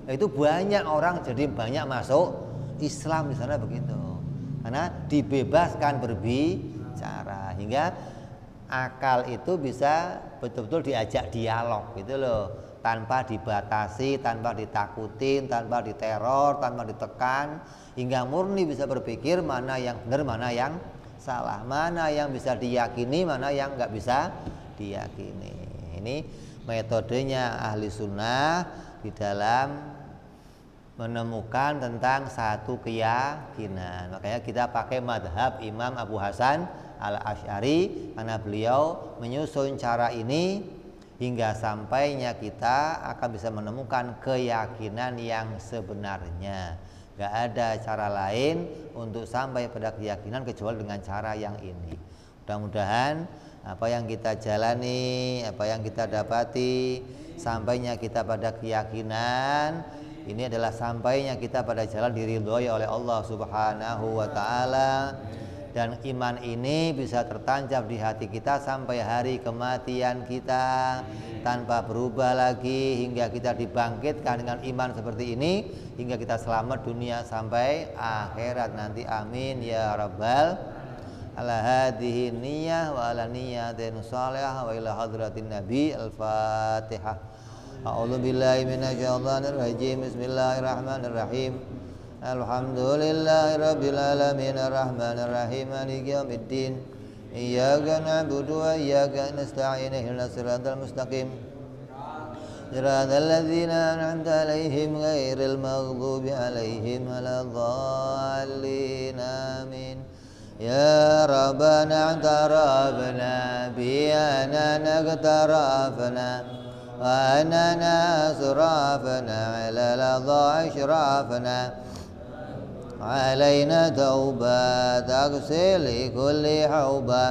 Nah, itu banyak orang jadi banyak masuk Islam di sana begitu. Karena dibebaskan berbicara hingga akal itu bisa betul-betul diajak dialog gitu loh, tanpa dibatasi, tanpa ditakutin, tanpa diteror, tanpa ditekan, hingga murni bisa berpikir mana yang benar, mana yang salah, mana yang bisa diyakini, mana yang nggak bisa diyakini. Ini metodenya ahli sunnah di dalam menemukan tentang satu keyakinan. Makanya kita pakai madhab Imam Abu Hasan Al-Asy'ari karena beliau menyusun cara ini hingga sampainya kita akan bisa menemukan keyakinan yang sebenarnya. Gak ada cara lain untuk sampai pada keyakinan kecuali dengan cara yang ini. Mudah-mudahan apa yang kita jalani, apa yang kita dapati, sampainya kita pada keyakinan ini adalah sampainya kita pada jalan diridhoi oleh Allah Subhanahu wa taala. Dan iman ini bisa tertancap di hati kita sampai hari kematian kita tanpa berubah lagi hingga kita dibangkitkan dengan iman seperti ini hingga kita selamat dunia sampai akhirat nanti. Amin ya rabbal ala hadhihi niyyah wa ala niyatin shalihah wa ila hadratin nabi. Al-Fatihah. A'udzu billahi minasyaitonir rajim. Bismillahirrahmanirrahim. Alhamdulillahi rabbil alamin arrahmanir rahim maliki yaumiddin iyyaka na'budu wa iyyaka nasta'in ihdinas siratal mustaqim siratal ladzina an'amta 'alaihim ghairil maghdubi 'alaihim waladdallin amin. Ya rabbana i'tarafna bi anana i'tarafna wa anana asrafna 'ala ladha ashrafna علينا توبة تغسل لكل حوبة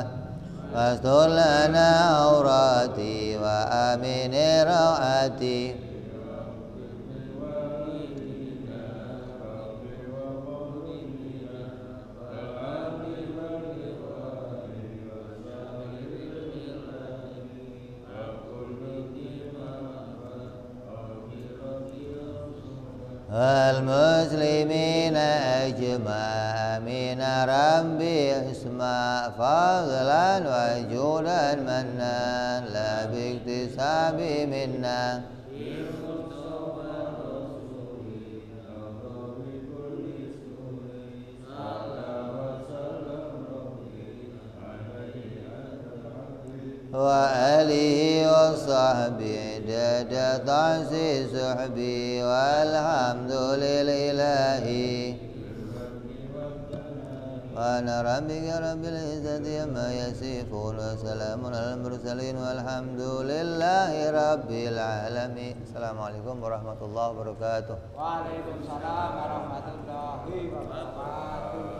واستر لنا عوراتي وآمن روعاتي والمسلمين أجمع من ربي اسمع فضلا وجودا منا لا باكتساب منا وآله وصحبه عدد تعسي سحبي والحمد لله وأنا ربك رب العزة عما يصفون وسلام على المرسلين والحمد لله رب العالمين. Assalamualaikum warahmatullahi wabarakatuh. Waalaikumsalam warahmatullahi wabarakatuh.